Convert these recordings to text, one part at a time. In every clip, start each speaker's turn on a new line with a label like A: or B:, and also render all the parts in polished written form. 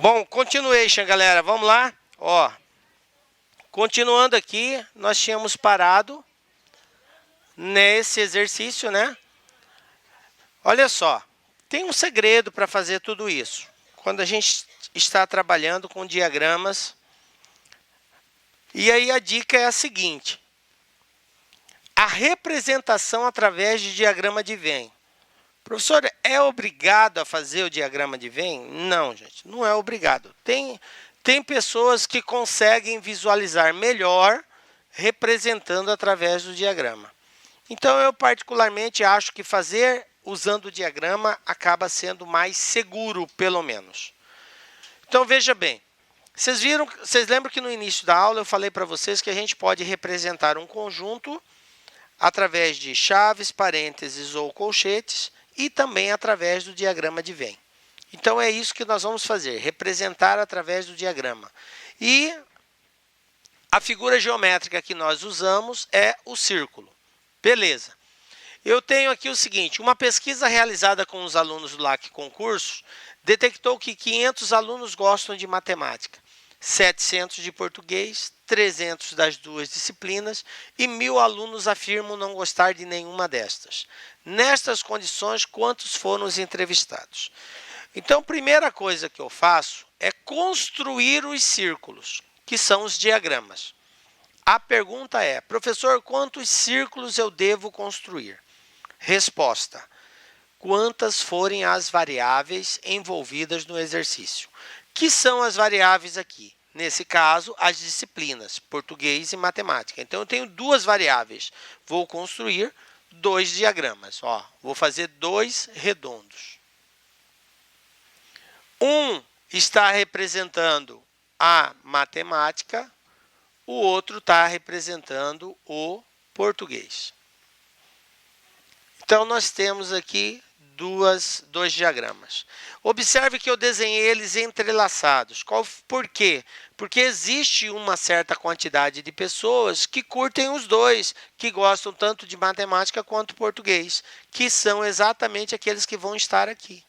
A: Bom, continuation, galera. Vamos lá? Ó, continuando aqui, nós tínhamos parado nesse exercício, né? Olha só, tem um segredo para fazer tudo isso. Quando a gente está trabalhando com diagramas, e aí a dica é a seguinte: a representação através de diagrama de Venn. Professor, é obrigado a fazer o diagrama de Venn? Não, gente, não é obrigado. Tem pessoas que conseguem visualizar melhor representando através do diagrama. Então, eu particularmente acho que fazer usando o diagrama acaba sendo mais seguro, pelo menos. Então, veja bem. Vocês lembram que no início da aula eu falei para vocês que a gente pode representar um conjunto através de chaves, parênteses ou colchetes e também através do diagrama de Venn. Então, é isso que nós vamos fazer, representar através do diagrama. E a figura geométrica que nós usamos é o círculo. Beleza. Eu tenho aqui o seguinte, uma pesquisa realizada com os alunos do LAC Concursos detectou que 500 alunos gostam de matemática, 700 de português, 300 das duas disciplinas e 1.000 alunos afirmam não gostar de nenhuma destas. Nestas condições, quantos foram os entrevistados? Então, a primeira coisa que eu faço é construir os círculos, que são os diagramas. A pergunta é, professor, quantos círculos eu devo construir? Resposta: quantas forem as variáveis envolvidas no exercício? Que são as variáveis aqui? Nesse caso, as disciplinas, português e matemática. Então, eu tenho duas variáveis. Vou construir dois diagramas. Ó, vou fazer dois redondos. Um está representando a matemática, o outro está representando o português. Então, nós temos aqui dois diagramas. Observe que eu desenhei eles entrelaçados. Por quê? Porque existe uma certa quantidade de pessoas que curtem os dois, que gostam tanto de matemática quanto português, que são exatamente aqueles que vão estar aqui.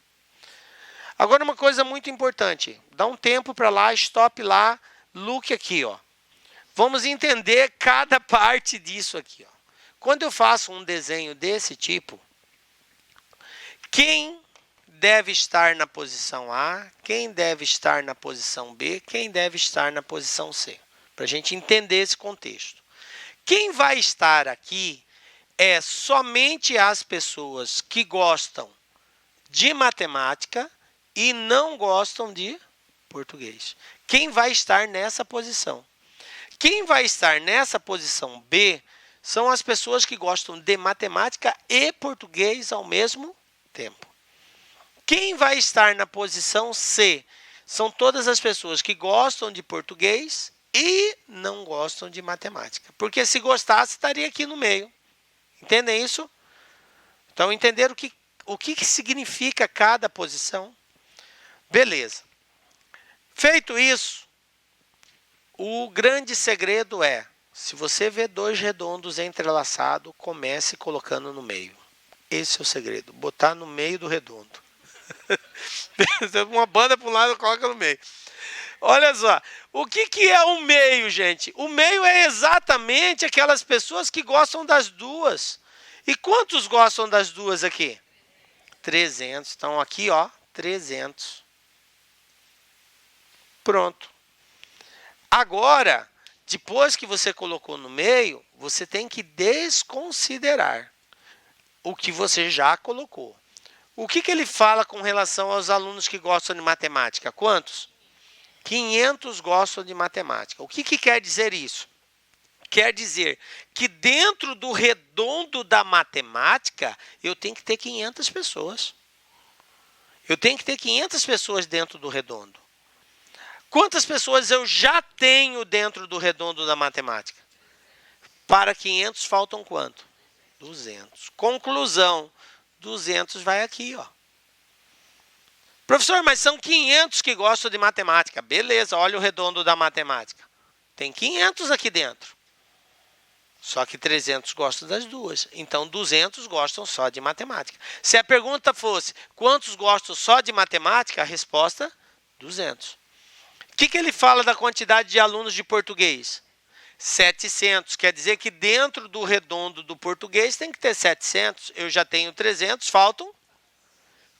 A: Agora, uma coisa muito importante. Dá um tempo para lá, stop lá, look aqui, ó. Vamos entender cada parte disso aqui, ó. Quando eu faço um desenho desse tipo, quem deve estar na posição A, quem deve estar na posição B, quem deve estar na posição C, para a gente entender esse contexto. Quem vai estar aqui é somente as pessoas que gostam de matemática e não gostam de português. Quem vai estar nessa posição? Quem vai estar nessa posição B são as pessoas que gostam de matemática e português ao mesmo tempo. Quem vai estar na posição C são todas as pessoas que gostam de português e não gostam de matemática. Porque se gostasse, estaria aqui no meio. Entendem isso? Então, entenderam o que significa cada posição? Beleza. Feito isso, o grande segredo é, se você vê dois redondos entrelaçados, comece colocando no meio. Esse é o segredo, botar no meio do redondo. Uma banda para um lado, coloca no meio. Olha só, o que é o meio, gente? O meio é exatamente aquelas pessoas que gostam das duas. E quantos gostam das duas aqui? 300. Então, aqui, ó, 300. Pronto. Agora, depois que você colocou no meio, você tem que desconsiderar o que você já colocou. O que ele fala com relação aos alunos que gostam de matemática? Quantos? 500 gostam de matemática. O que quer dizer isso? Quer dizer que dentro do redondo da matemática, eu tenho que ter 500 pessoas. Eu tenho que ter 500 pessoas dentro do redondo. Quantas pessoas eu já tenho dentro do redondo da matemática? Para 500 faltam quanto? 200. Conclusão, 200 vai aqui, ó. Professor, mas são 500 que gostam de matemática. Beleza, olha o redondo da matemática. Tem 500 aqui dentro. Só que 300 gostam das duas. Então, 200 gostam só de matemática. Se a pergunta fosse, quantos gostam só de matemática? A resposta, 200. que ele fala da quantidade de alunos de português? 700. Quer dizer que dentro do redondo do português tem que ter 700. Eu já tenho 300, faltam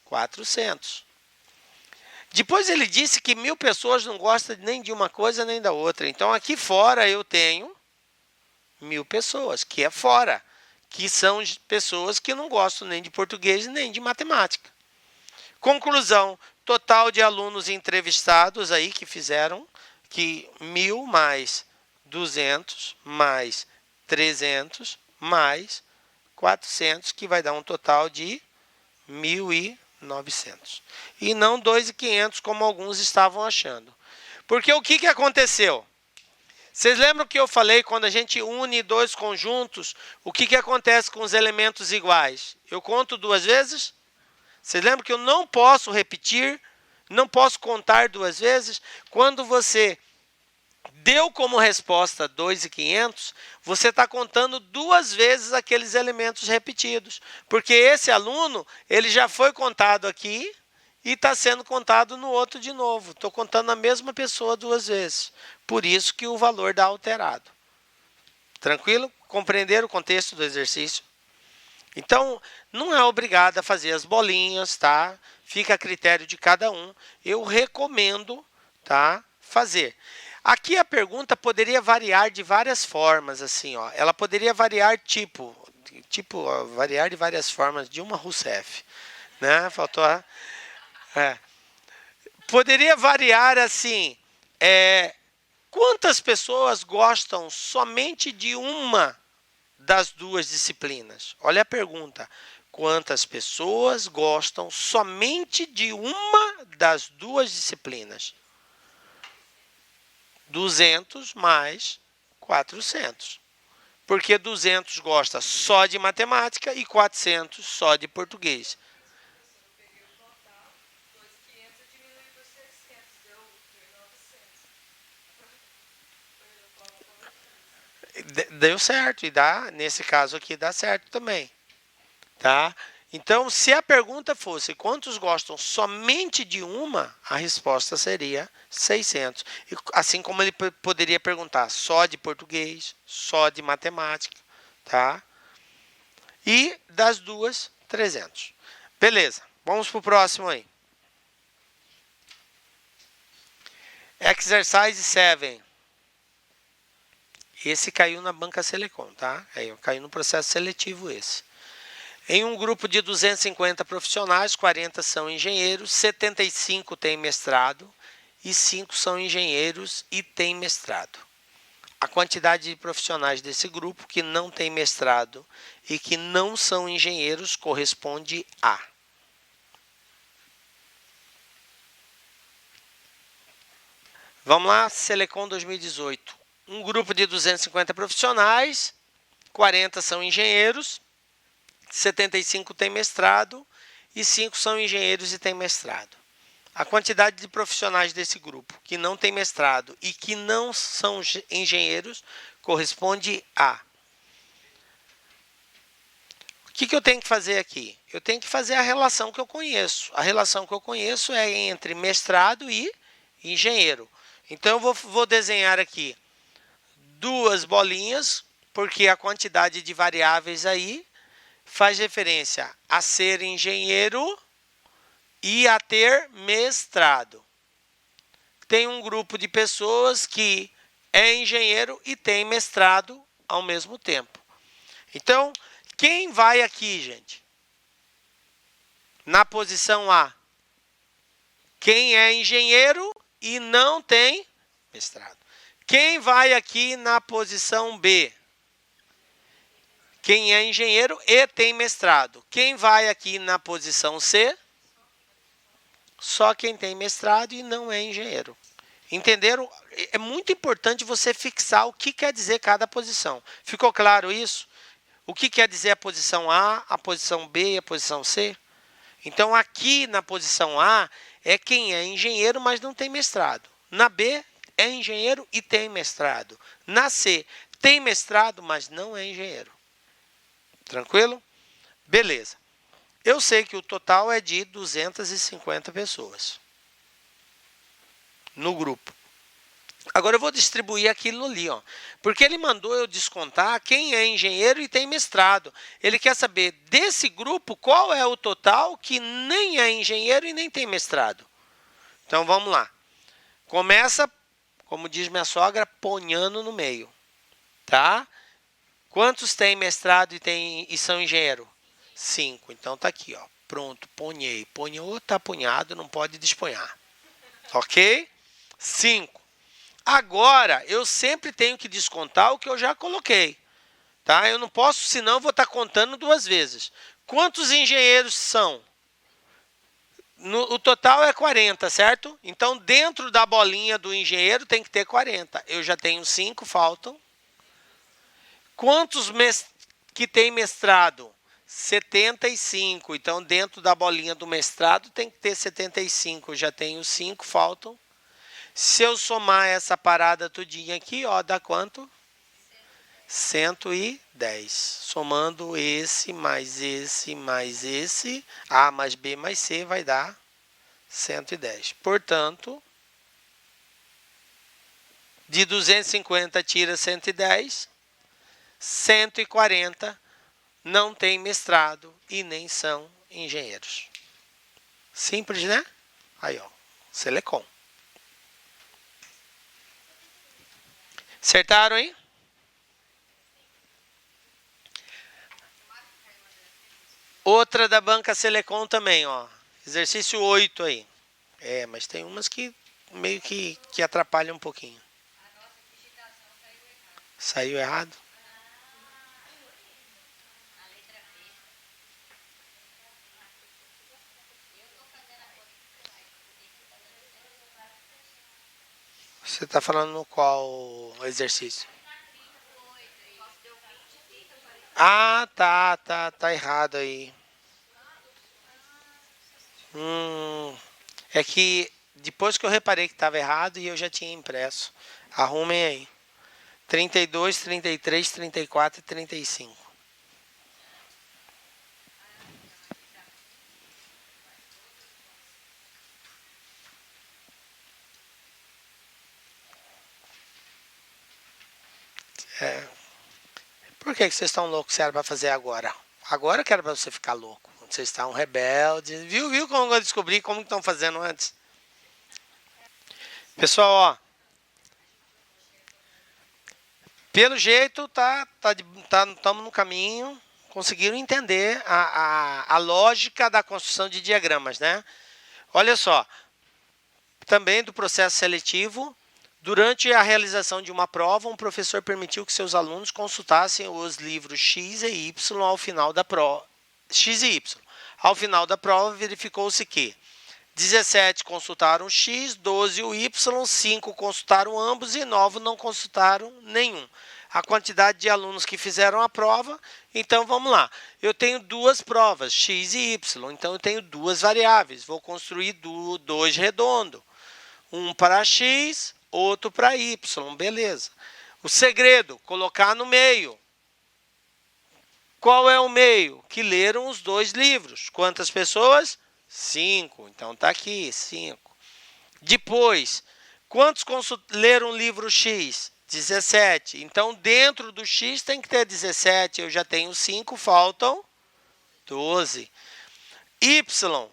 A: 400. Depois ele disse que 1000 pessoas não gostam nem de uma coisa nem da outra. Então, aqui fora eu tenho 1000 pessoas, que é fora. Que são pessoas que não gostam nem de português nem de matemática. Conclusão, total de alunos entrevistados aí que fizeram, que 1000 mais 200 mais 300 mais 400, que vai dar um total de 1.900. E não 2.500, como alguns estavam achando. Porque o que aconteceu? Vocês lembram que eu falei, quando a gente une dois conjuntos, o que acontece com os elementos iguais? Eu conto 2 vezes? Vocês lembram que eu não posso repetir, não posso contar 2 vezes? Quando você deu como resposta 2.500, você está contando 2 vezes aqueles elementos repetidos. Porque esse aluno, ele já foi contado aqui e está sendo contado no outro de novo. Estou contando a mesma pessoa 2 vezes. Por isso que o valor dá alterado. Tranquilo? Compreenderam o contexto do exercício? Então, não é obrigado a fazer as bolinhas, tá? Fica a critério de cada um. Eu recomendo, tá, fazer. Aqui a pergunta poderia variar de várias formas, assim, ó. Ela poderia variar variar de várias formas, Dilma Rousseff, né? Faltou a... Poderia variar assim, quantas pessoas gostam somente de uma das 2 disciplinas? Olha a pergunta. Quantas pessoas gostam somente de uma das 2 disciplinas? 200 mais 400. Porque 200 gosta só de matemática e 400 só de português. Deu certo, e dá, nesse caso aqui dá certo também, tá? Então, se a pergunta fosse quantos gostam somente de uma, a resposta seria 600. Assim como ele poderia perguntar só de português, só de matemática, tá? E das 2, 300. Beleza, vamos para o próximo aí. Exercise 7. Esse caiu na banca Selecom, tá? Caiu no processo seletivo esse. Em um grupo de 250 profissionais, 40 são engenheiros, 75 têm mestrado e 5 são engenheiros e têm mestrado. A quantidade de profissionais desse grupo que não tem mestrado e que não são engenheiros corresponde a... Vamos lá, Selecom 2018. Um grupo de 250 profissionais, 40 são engenheiros, 75 têm mestrado e 5 são engenheiros e têm mestrado. A quantidade de profissionais desse grupo que não tem mestrado e que não são engenheiros corresponde a... O que eu tenho que fazer aqui? Eu tenho que fazer a relação que eu conheço. A relação que eu conheço é entre mestrado e engenheiro. Então, eu vou desenhar aqui 2 bolinhas, porque a quantidade de variáveis aí faz referência a ser engenheiro e a ter mestrado. Tem um grupo de pessoas que é engenheiro e tem mestrado ao mesmo tempo. Então, quem vai aqui, gente? Na posição A. Quem é engenheiro e não tem mestrado. Quem vai aqui na posição B? Quem é engenheiro e tem mestrado. Quem vai aqui na posição C? Só quem tem mestrado e não é engenheiro. Entenderam? É muito importante você fixar o que quer dizer cada posição. Ficou claro isso? O que quer dizer a posição A, a posição B e a posição C? Então, aqui na posição A é quem é engenheiro, mas não tem mestrado. Na B, é engenheiro e tem mestrado. Na C, tem mestrado, mas não é engenheiro. Tranquilo? Beleza. Eu sei que o total é de 250 pessoas no grupo. Agora eu vou distribuir aquilo ali, ó, porque ele mandou eu descontar quem é engenheiro e tem mestrado. Ele quer saber desse grupo qual é o total que nem é engenheiro e nem tem mestrado. Então vamos lá. Começa, como diz minha sogra, ponhando no meio, tá? Quantos tem mestrado e são engenheiro? 5. Então tá aqui, ó. Pronto, ponhei. Ponhou, tá punhado, não pode desponhar. Ok? 5. Agora, eu sempre tenho que descontar o que eu já coloquei. Tá? Eu não posso, senão eu vou estar contando duas vezes. Quantos engenheiros são? O total é 40, certo? Então, dentro da bolinha do engenheiro tem que ter 40. Eu já tenho 5, faltam. Quantos que tem mestrado? 75. Então, dentro da bolinha do mestrado tem que ter 75. Eu já tenho 5, faltam. Se eu somar essa parada tudinha aqui, ó, dá quanto? 110. Somando esse, mais esse, mais esse, A mais B mais C vai dar 110. Portanto, de 250 tira 110, 140 não tem mestrado e nem são engenheiros. Simples, né? Aí, ó, Selecom. Acertaram, hein? Outra da banca Selecom também, ó. Exercício 8 aí. É, mas tem umas que meio que atrapalham um pouquinho. Saiu errado? Você está falando no qual exercício? Ah, tá errado aí. É que depois que eu reparei que estava errado e eu já tinha impresso. Arrumem aí. 32, 33, 34 e 35. Por que vocês estão loucos se era para fazer agora? Agora que era para você ficar louco. Vocês estão rebeldes. Viu como eu descobri como estão fazendo antes? Pessoal, ó. Pelo jeito, estamos no caminho. Conseguiram entender a lógica da construção de diagramas, né? Olha só. Também do processo seletivo. Durante a realização de uma prova, um professor permitiu que seus alunos consultassem os livros X e Y ao final da prova. X e Y. Ao final da prova, verificou-se que 17 consultaram X, 12 o Y, 5 consultaram ambos e 9 não consultaram nenhum. A quantidade de alunos que fizeram a prova, então vamos lá. Eu tenho duas provas, X e Y, então eu tenho duas variáveis. Vou construir dois redondos. Um para X, outro para Y, beleza. O segredo, colocar no meio. Qual é o meio? Que leram os dois livros. Quantas pessoas? 5. Então está aqui, 5. Depois, quantos leram o livro X? 17. Então, dentro do X tem que ter 17. Eu já tenho 5, faltam 12. Y,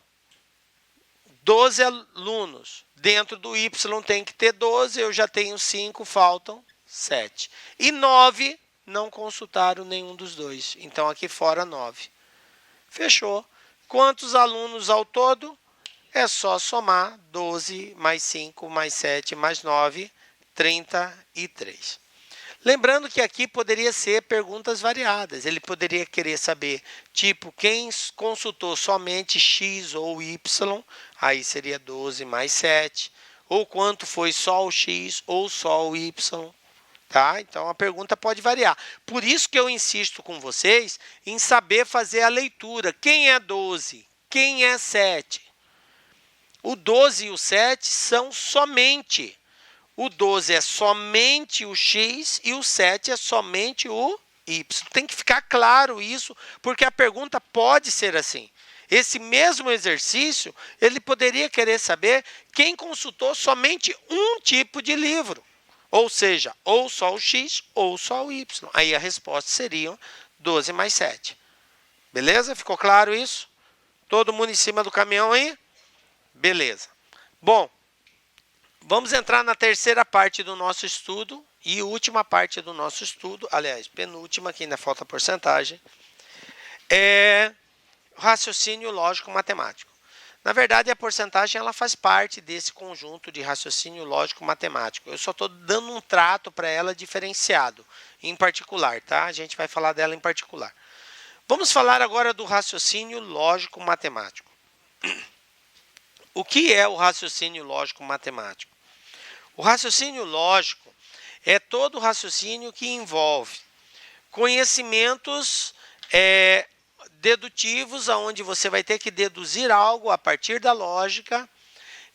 A: 12 alunos. Dentro do Y tem que ter 12, eu já tenho 5, faltam 7. E 9 não consultaram nenhum dos dois. Então, aqui fora 9. Fechou. Quantos alunos ao todo? É só somar 12 mais 5 mais 7 mais 9, 33. Lembrando que aqui poderia ser perguntas variadas. Ele poderia querer saber, tipo, quem consultou somente X ou Y, aí seria 12 mais 7. Ou quanto foi só o X ou só o Y. Tá? Então, a pergunta pode variar. Por isso que eu insisto com vocês em saber fazer a leitura. Quem é 12? Quem é 7? O 12 e o 7 são somente. O 12 é somente o X e o 7 é somente o Y. Tem que ficar claro isso, porque a pergunta pode ser assim. Esse mesmo exercício, ele poderia querer saber quem consultou somente um tipo de livro. Ou seja, ou só o x ou só o y. Aí a resposta seria 12 mais 7. Beleza? Ficou claro isso? Todo mundo em cima do caminhão aí? Beleza. Bom, vamos entrar na terceira parte do nosso estudo e última parte do nosso estudo, aliás, penúltima, que ainda falta porcentagem, é raciocínio lógico matemático. Na verdade, a porcentagem ela faz parte desse conjunto de raciocínio lógico matemático. Eu só estou dando um trato para ela diferenciado, em particular, tá? A gente vai falar dela em particular. Vamos falar agora do raciocínio lógico matemático. O que é o raciocínio lógico matemático? O raciocínio lógico é todo raciocínio que envolve conhecimentos dedutivos, onde você vai ter que deduzir algo a partir da lógica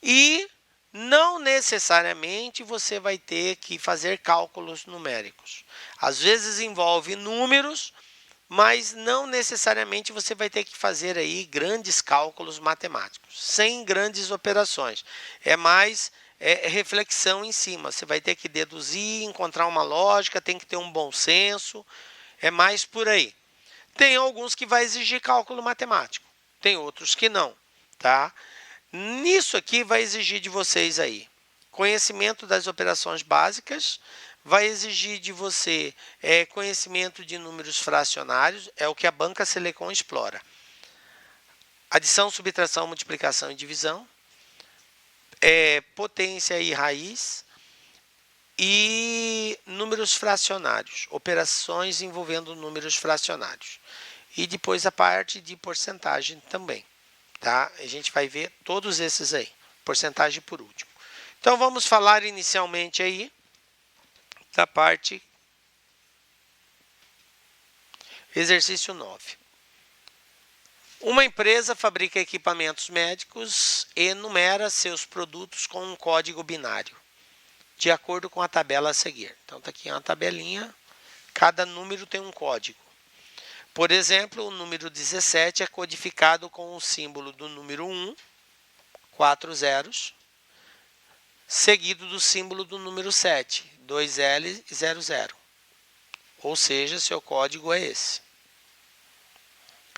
A: e não necessariamente você vai ter que fazer cálculos numéricos. Às vezes envolve números, mas não necessariamente você vai ter que fazer aí grandes cálculos matemáticos, sem grandes operações. É mais reflexão em cima. Você vai ter que deduzir, encontrar uma lógica, tem que ter um bom senso. É mais por aí. Tem alguns que vai exigir cálculo matemático, tem outros que não, tá? Nisso aqui vai exigir de vocês aí conhecimento das operações básicas, vai exigir de você conhecimento de números fracionários, é o que a banca Selecon explora. Adição, subtração, multiplicação e divisão, potência e raiz, e números fracionários, operações envolvendo números fracionários. E depois a parte de porcentagem também, tá? A gente vai ver todos esses aí, porcentagem por último. Então vamos falar inicialmente aí da parte exercício 9. Uma empresa fabrica equipamentos médicos e numera seus produtos com um código binário, de acordo com a tabela a seguir. Então, está aqui uma tabelinha, cada número tem um código. Por exemplo, o número 17 é codificado com o símbolo do número 1, 4 zeros, seguido do símbolo do número 7, 2L e 00. Ou seja, seu código é esse.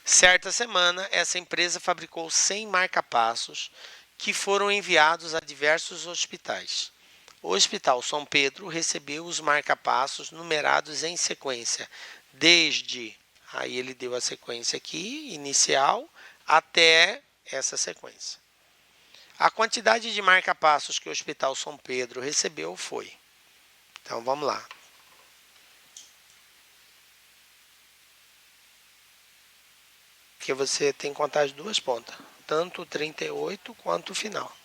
A: Certa semana, essa empresa fabricou 100 marca-passos que foram enviados a diversos hospitais. O Hospital São Pedro recebeu os marca-passos numerados em sequência, desde, aí ele deu a sequência aqui, inicial, até essa sequência. A quantidade de marca-passos que o Hospital São Pedro recebeu foi. Então, vamos lá. Porque você tem que contar as duas pontas, tanto o 38 quanto o final.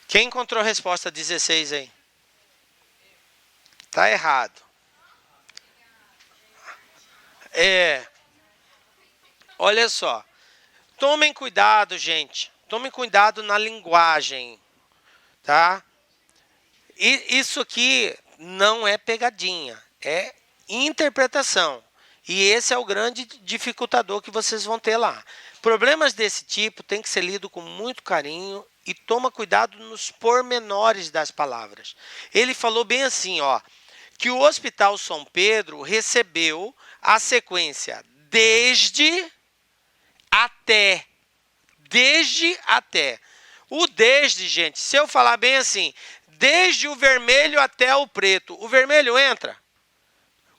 A: Quem encontrou a resposta 16 aí? Tá errado. Olha só. Tomem cuidado, gente. Tomem cuidado na linguagem, tá? E isso aqui não é pegadinha, é interpretação. E esse é o grande dificultador que vocês vão ter lá. Problemas desse tipo tem que ser lido com muito carinho e toma cuidado nos pormenores das palavras. Ele falou bem assim, ó, que o Hospital São Pedro recebeu a sequência desde até. Desde até. O desde, gente, se eu falar bem assim, desde o vermelho até o preto, o vermelho entra?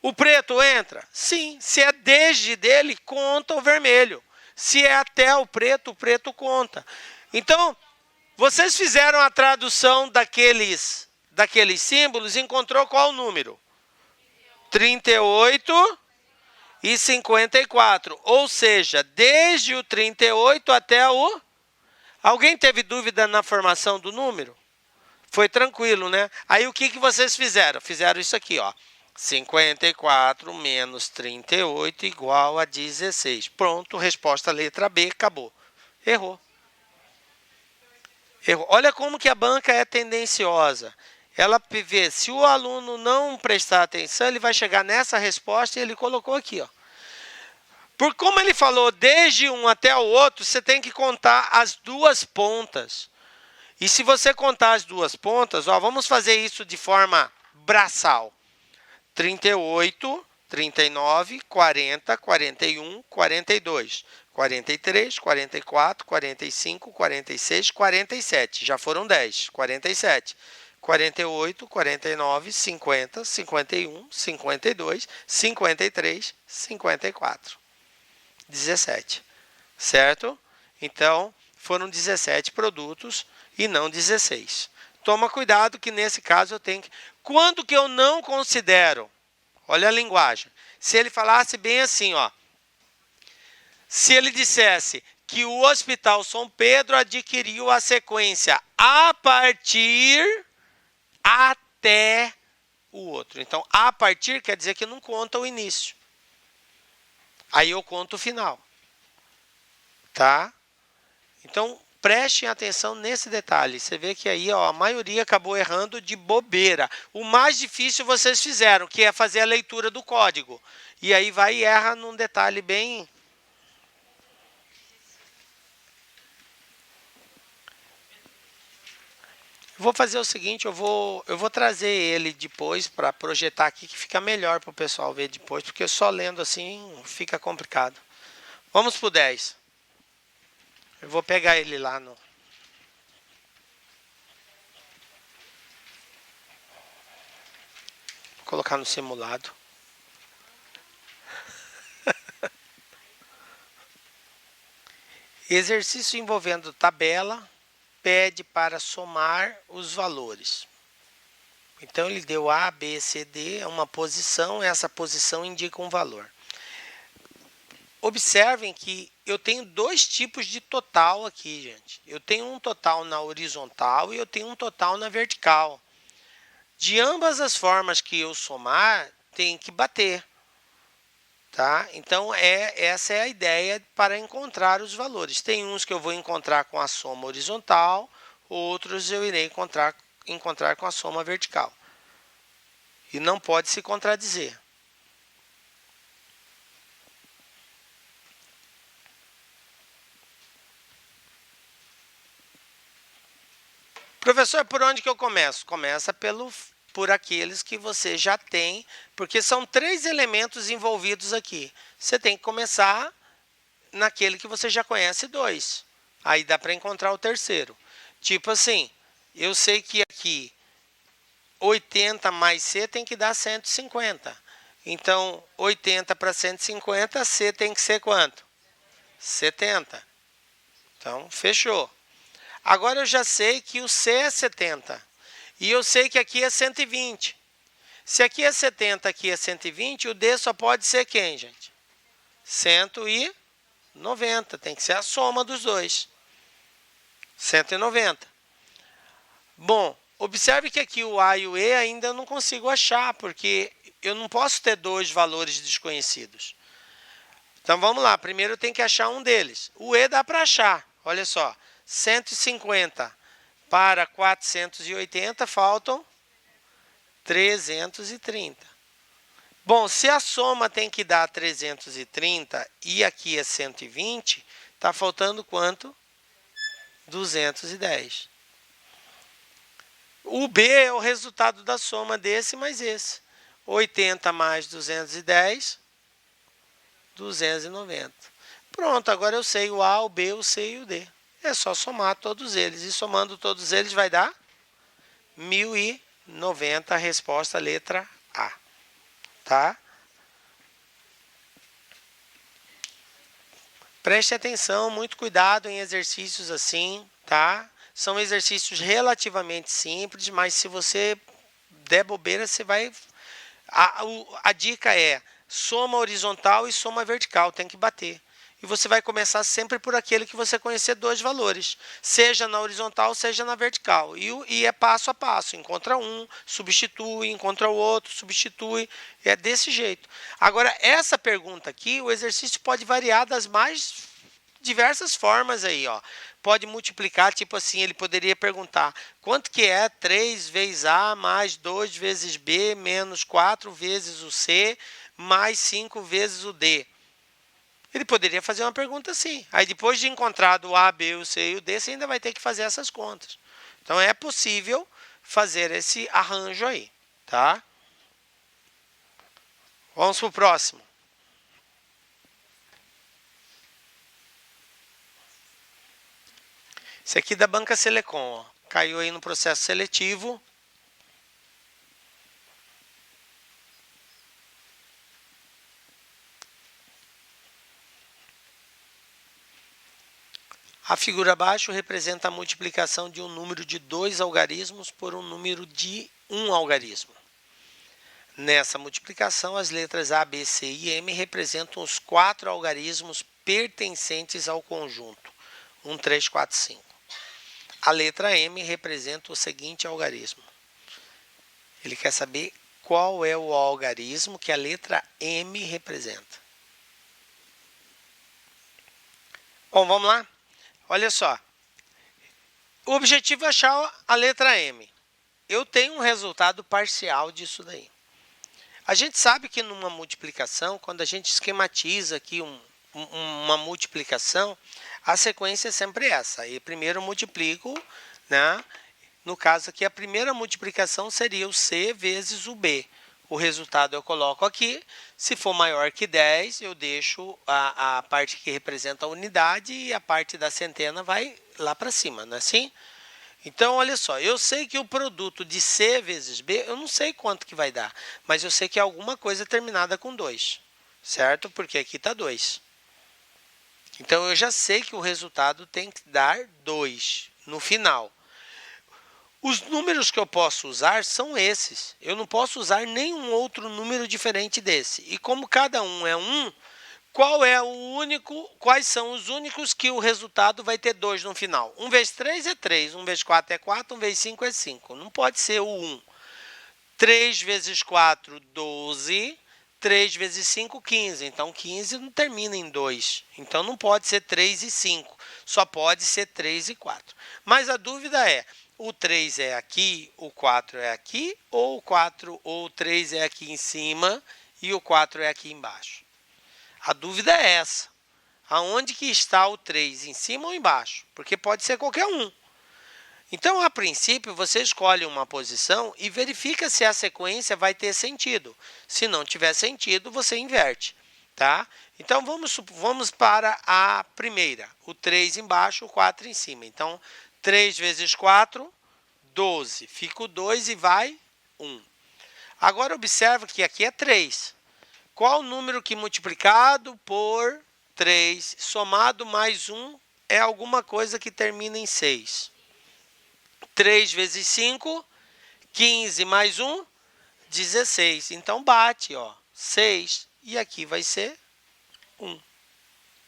A: O preto entra? Sim. Se é desde dele, conta o vermelho. Se é até o preto conta. Então, vocês fizeram a tradução daqueles símbolos e encontrou qual número? 38 e 54. Ou seja, desde o 38 até o... Alguém teve dúvida na formação do número? Foi tranquilo, né? Aí o que vocês fizeram? Fizeram isso aqui, ó. 54 menos 38 igual a 16. Pronto, resposta letra B, acabou. Errou. Olha como que a banca é tendenciosa. Ela vê, se o aluno não prestar atenção, ele vai chegar nessa resposta e ele colocou aqui, ó. Por como ele falou desde um até o outro, você tem que contar as duas pontas. E se você contar as duas pontas, ó, vamos fazer isso de forma braçal. 38, 39, 40, 41, 42, 43, 44, 45, 46, 47. Já foram 10. 47. 48, 49, 50, 51, 52, 53, 54. 17. Certo? Então, foram 17 produtos e não 16. Toma cuidado que nesse caso eu tenho que... Quando que eu não considero? Olha a linguagem. Se ele falasse bem assim, ó. Se ele dissesse que o Hospital São Pedro adquiriu a sequência a partir até o outro. Então, a partir quer dizer que não conta o início. Aí eu conto o final. Tá? Então, prestem atenção nesse detalhe. Você vê que aí ó, a maioria acabou errando de bobeira. O mais difícil vocês fizeram, que é fazer a leitura do código. E aí vai e erra num detalhe bem... Vou fazer o seguinte, eu vou trazer ele depois para projetar aqui, que fica melhor para o pessoal ver depois, porque só lendo assim fica complicado. Vamos para o 10. Eu vou pegar ele lá no... Vou colocar no simulado. Exercício envolvendo tabela, pede para somar os valores. Então, ele deu A, B, C, D, uma posição, essa posição indica um valor. Observem que eu tenho dois tipos de total aqui, gente. Eu tenho um total na horizontal e eu tenho um total na vertical. De ambas as formas que eu somar, tem que bater. Tá? Então, essa é a ideia para encontrar os valores. Tem uns que eu vou encontrar com a soma horizontal, outros eu irei encontrar com a soma vertical. E não pode se contradizer. Professor, por onde que eu começo? Começa por aqueles que você já tem, porque são 3 elementos envolvidos aqui. Você tem que começar naquele que você já conhece 2. Aí dá para encontrar o terceiro. Tipo assim, eu sei que aqui 80 mais C tem que dar 150. Então, 80 para 150, C tem que ser quanto? 70. Então, fechou. Agora eu já sei que o C é 70. E eu sei que aqui é 120. Se aqui é 70, aqui é 120, o D só pode ser quem, gente? 190. Tem que ser a soma dos dois. 190. Bom, observe que aqui o A e o E ainda eu não consigo achar, porque eu não posso ter dois valores desconhecidos. Então vamos lá, primeiro eu tenho que achar um deles. O E dá para achar, olha só. 150 para 480, faltam 330. Bom, se a soma tem que dar 330 e aqui é 120, está faltando quanto? 210. O B é o resultado da soma desse mais esse. 80 mais 210, 290. Pronto, agora eu sei o A, o B, o C e o D. É só somar todos eles. E somando todos eles vai dar 1090, a resposta letra A. Tá? Preste atenção, muito cuidado em exercícios assim, tá? São exercícios relativamente simples, mas se você der bobeira, você vai... A dica é soma horizontal e soma vertical, tem que bater. E você vai começar sempre por aquele que você conhecer dois valores, seja na horizontal, seja na vertical. E é passo a passo, encontra um, substitui, encontra o outro, substitui, é desse jeito. Agora, essa pergunta aqui, o exercício pode variar das mais diversas formas aí, ó. Pode multiplicar, tipo assim, ele poderia perguntar quanto que é 3 vezes A mais 2 vezes B menos 4 vezes o C mais 5 vezes o D. Ele poderia fazer uma pergunta assim. Aí depois de encontrar o A, B, o C e o D, você ainda vai ter que fazer essas contas. Então, é possível fazer esse arranjo aí, tá? Vamos para o próximo. Esse aqui da Banca Selecom, ó. Caiu aí no processo seletivo. A figura abaixo representa a multiplicação de um número de 2 algarismos por um número de 1 algarismo. Nessa multiplicação, as letras A, B, C e M representam os 4 algarismos pertencentes ao conjunto 1, 3, 4, 5. A letra M representa o seguinte algarismo. Ele quer saber qual é o algarismo que a letra M representa. Bom, vamos lá? Olha só. O objetivo é achar a letra M. Eu tenho um resultado parcial disso daí. A gente sabe que numa multiplicação, quando a gente esquematiza aqui uma multiplicação, a sequência é sempre essa. E primeiro eu multiplico, né? No caso aqui, a primeira multiplicação seria o C vezes o B. O resultado eu coloco aqui. Se for maior que 10, eu deixo a parte que representa a unidade e a parte da centena vai lá para cima, não é assim? Então, olha só, eu sei que o produto de C vezes B, eu não sei quanto que vai dar, mas eu sei que é alguma coisa terminada com 2, certo? Porque aqui está 2. Então, eu já sei que o resultado tem que dar 2 no final. Os números que eu posso usar são esses. Eu não posso usar nenhum outro número diferente desse. E como cada um é 1, quais são os únicos que o resultado vai ter 2 no final? 1 vezes 3 é 3, 1 vezes 4 é 4, 1 vezes 5 é 5. Não pode ser o 1. 3 vezes 4, 12. 3 vezes 5, 15. Então, 15 não termina em 2. Então, não pode ser 3 e 5. Só pode ser 3 e 4. Mas a dúvida é, o 3 é aqui, o 4 é aqui, ou o 4 ou o 3 é aqui em cima e o 4 é aqui embaixo? A dúvida é essa. Aonde que está o 3? Em cima ou embaixo? Porque pode ser qualquer um. Então, a princípio, você escolhe uma posição e verifica se a sequência vai ter sentido. Se não tiver sentido, você inverte. Tá? Então, vamos para a primeira. O 3 embaixo, o 4 em cima. Então, 3 vezes 4, 12. Fica o 2 e vai 1. Agora, observa que aqui é 3. Qual o número que multiplicado por 3, somado mais 1, é alguma coisa que termina em 6? 3 vezes 5, 15 mais 1, 16. Então, bate, ó, 6. E aqui vai ser 1.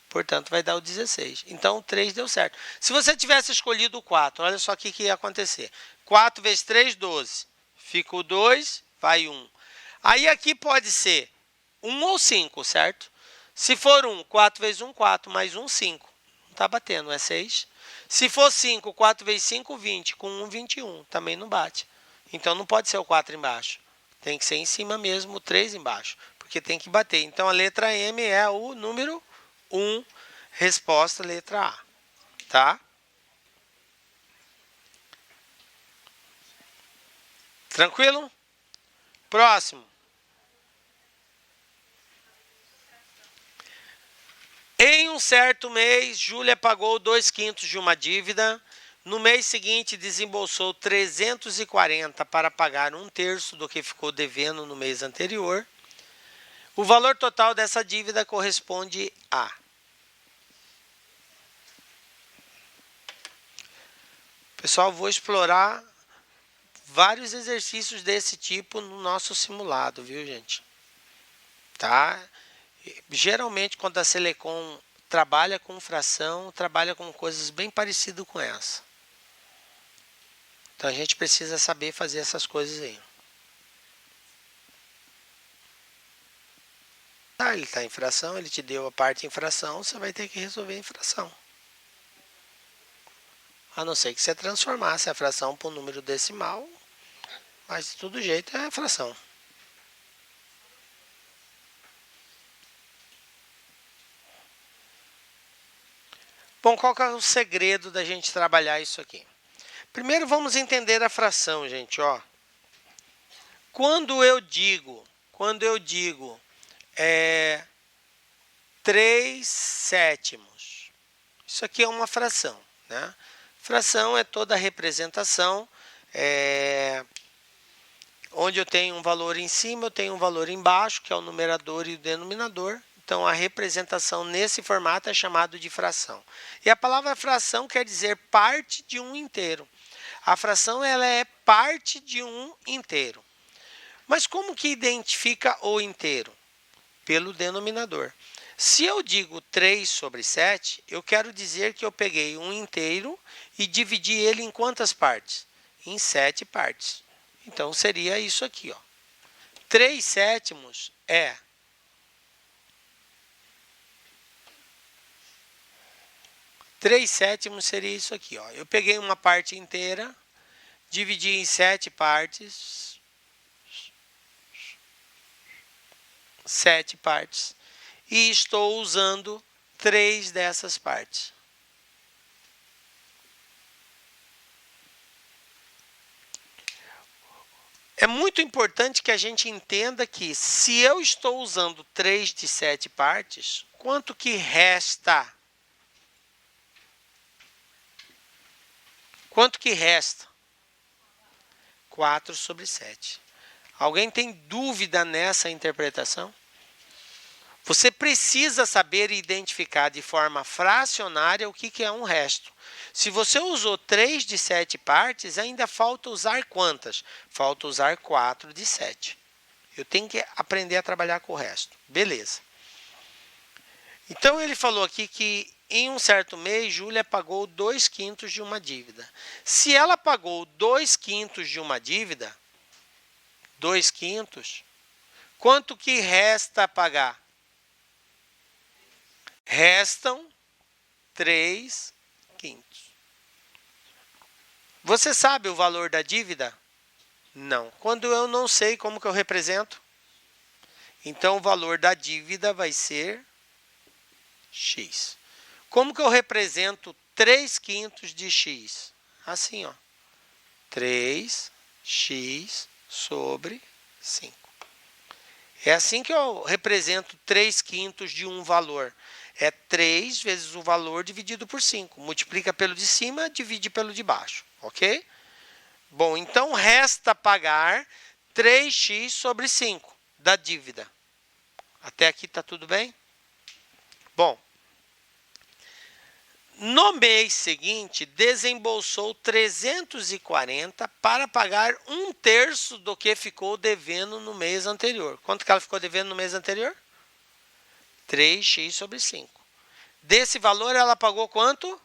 A: Portanto, vai dar o 16. Então, o 3 deu certo. Se você tivesse escolhido o 4, olha só o que ia acontecer. 4 vezes 3, 12. Fica o 2, vai 1. Aí, aqui pode ser 1 ou 5, certo? Se for 1, 4 vezes 1, 4, mais 1, 5. Não está batendo, é 6. Se for 5, 4 vezes 5, 20. Com 1, 21. Também não bate. Então, não pode ser o 4 embaixo. Tem que ser em cima mesmo, o 3 embaixo. Porque tem que bater. Então, a letra M é o número 1. Resposta, letra A. Tá? Tranquilo? Próximo. Em um certo mês, Júlia pagou 2/5 de uma dívida. No mês seguinte, desembolsou 340 para pagar 1/3 do que ficou devendo no mês anterior. O valor total dessa dívida corresponde a... Pessoal, vou explorar vários exercícios desse tipo no nosso simulado, viu, gente? Tá? Geralmente, quando a Selecom trabalha com fração, trabalha com coisas bem parecidas com essa. Então, a gente precisa saber fazer essas coisas aí. Tá, ele está em fração, ele te deu a parte em fração, você vai ter que resolver em fração. A não ser que você transformasse a fração para um número decimal, mas de todo jeito é fração. Bom, qual que é o segredo da gente trabalhar isso aqui? Primeiro vamos entender a fração, gente, ó. Quando eu digo 3/7, isso aqui é uma fração, né? Fração é toda a representação, onde eu tenho um valor em cima, eu tenho um valor embaixo, que é o numerador e o denominador. Então, a representação nesse formato é chamado de fração. E a palavra fração quer dizer parte de um inteiro. A fração ela é parte de um inteiro. Mas como que identifica o inteiro? Pelo denominador. Se eu digo 3/7, eu quero dizer que eu peguei um inteiro e dividi ele em quantas partes? Em 7 partes. Então, seria isso aqui, ó. 3/7 é 3/7 seria isso aqui, ó. Eu peguei uma parte inteira, dividi em 7 partes. 7 partes. E estou usando 3 dessas partes. É muito importante que a gente entenda que se eu estou usando 3 de 7 partes, quanto que resta? Quanto que resta? 4/7. Alguém tem dúvida nessa interpretação? Você precisa saber identificar de forma fracionária o que é um resto. Se você usou 3 de 7 partes, ainda falta usar quantas? Falta usar 4 de 7. Eu tenho que aprender a trabalhar com o resto. Beleza. Então, ele falou aqui que em um certo mês, Júlia pagou 2/5 de uma dívida. Se ela pagou 2/5 de uma dívida, 2/5, quanto que resta a pagar? Restam 3/5. Você sabe o valor da dívida? Não. Quando eu não sei, como que eu represento? Então, o valor da dívida vai ser x. Como que eu represento 3/5 de x? Assim, ó. 3x sobre 5. É assim que eu represento 3/5 de um valor. É 3 vezes o valor dividido por 5. Multiplica pelo de cima, divide pelo de baixo. Ok? Bom, então resta pagar 3x sobre 5 da dívida. Até aqui está tudo bem? Bom, no mês seguinte, desembolsou 340 para pagar 1/3 do que ficou devendo no mês anterior. Quanto que ela ficou devendo no mês anterior? 3x sobre 5. Desse valor, ela pagou quanto?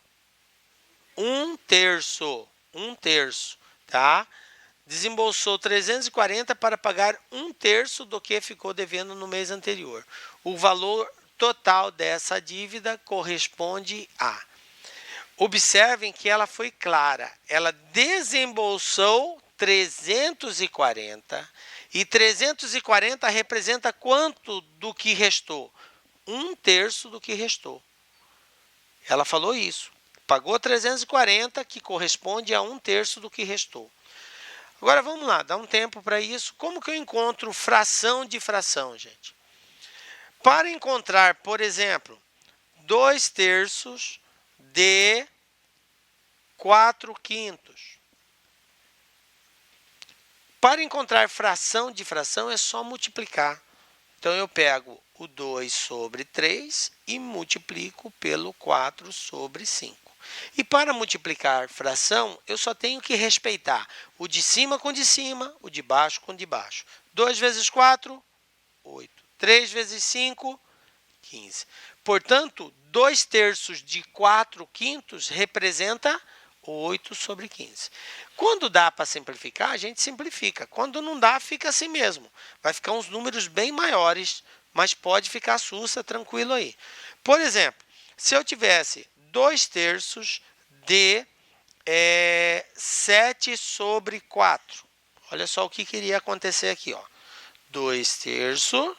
A: 1/3. 1/3, tá? Desembolsou 340 para pagar 1/3 do que ficou devendo no mês anterior. O valor total dessa dívida corresponde a... Observem que ela foi clara. Ela desembolsou 340 e 340 representa quanto do que restou? 1/3 do que restou. Ela falou isso. Pagou 340, que corresponde a 1/3 do que restou. Agora vamos lá, dá um tempo para isso. Como que eu encontro fração de fração, gente? Para encontrar, por exemplo, 2/3 de 4/5. Para encontrar fração de fração é só multiplicar. Então, eu pego o 2 sobre 3 e multiplico pelo 4 sobre 5. E para multiplicar fração, eu só tenho que respeitar o de cima com o de cima, o de baixo com o de baixo. 2 vezes 4, 8. 3 vezes 5, 15. Portanto, 2/3 de 4/5 representa 8 sobre 15. Quando dá para simplificar, a gente simplifica. Quando não dá, fica assim mesmo. Vai ficar uns números bem maiores, mas pode ficar sussa, tranquilo aí. Por exemplo, se eu tivesse 2/3 de 7 sobre 4. Olha só o que iria acontecer aqui, ó. 2/3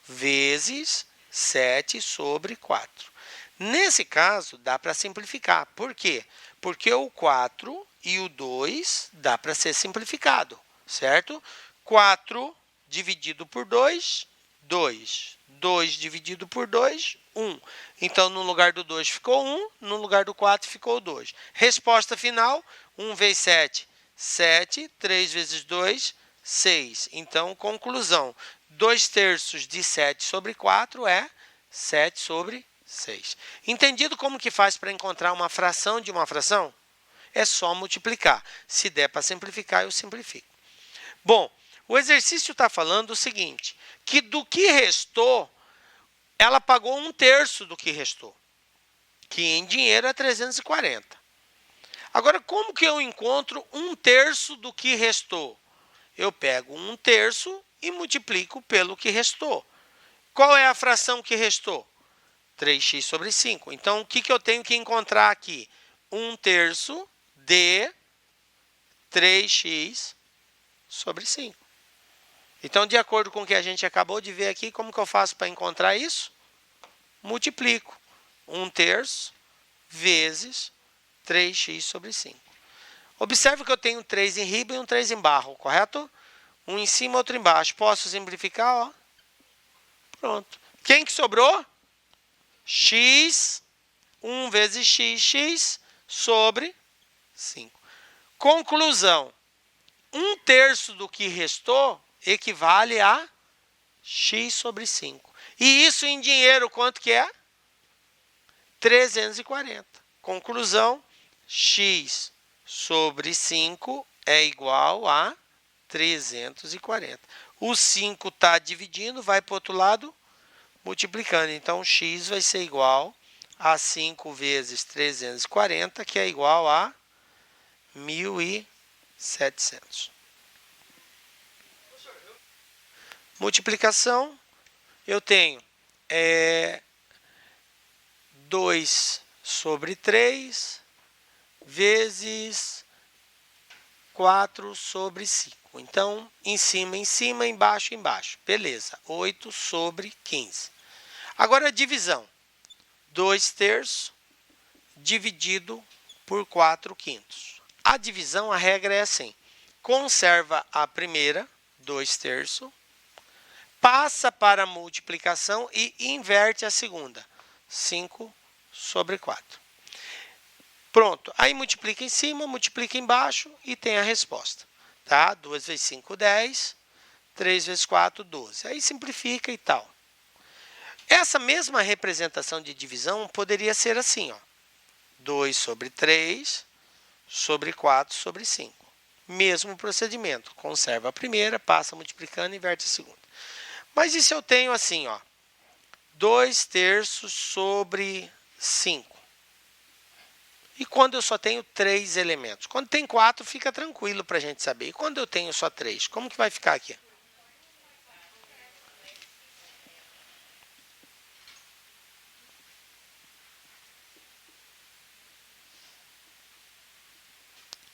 A: vezes 7 sobre 4. Nesse caso, dá para simplificar. Por quê? Porque o 4 e o 2 dá para ser simplificado, certo? 4 dividido por 2, 2. 2 dividido por 2, 1. Então, no lugar do 2 ficou 1, no lugar do 4 ficou 2. Resposta final, 1 vezes 7, 7. 3 vezes 2, 6. Então, conclusão, 2/3 de 7 sobre 4 é 7 sobre 6. Entendido como que faz para encontrar uma fração de uma fração? É só multiplicar. Se der para simplificar, eu simplifico. Bom, o exercício está falando o seguinte, que do que restou, ela pagou 1/3 do que restou, que em dinheiro é 340. Agora, como que eu encontro 1/3 do que restou? Eu pego 1/3 e multiplico pelo que restou. Qual é a fração que restou? 3x sobre 5. Então, o que eu tenho que encontrar aqui? 1/3 de 3x sobre 5. Então, de acordo com o que a gente acabou de ver aqui, como que eu faço para encontrar isso? Multiplico 1/3 vezes 3x sobre 5. Observe que eu tenho 3 em riba e um 3 em barro, correto? Um em cima, outro embaixo. Posso simplificar? Ó. Pronto. Quem que sobrou? X, 1 vezes x sobre 5. Conclusão. 1/3 do que restou equivale a x sobre 5. E isso em dinheiro, quanto que é? 340. Conclusão, x sobre 5 é igual a 340. O 5 está dividindo, vai para o outro lado, multiplicando. Então, x vai ser igual a 5 vezes 340, que é igual a 1.700. Multiplicação, eu tenho 2 sobre 3 vezes 4 sobre 5. Então, em cima, embaixo, embaixo. Beleza, 8 sobre 15. Agora, a divisão. 2/3 dividido por 4/5. A divisão, a regra é assim. Conserva a primeira, 2/3. Passa para a multiplicação e inverte a segunda, 5 sobre 4. Pronto, aí multiplica em cima, multiplica embaixo e tem a resposta. Tá? 2 vezes 5, 10. 3 vezes 4, 12. Aí simplifica e tal. Essa mesma representação de divisão poderia ser assim, ó. 2 sobre 3 sobre 4 sobre 5. Mesmo procedimento. Conserva a primeira, passa multiplicando e inverte a segunda. Mas e se eu tenho assim, ó, 2/3 sobre 5? E quando eu só tenho 3 elementos? Quando tem 4, fica tranquilo para a gente saber. E quando eu tenho só 3, como que vai ficar aqui?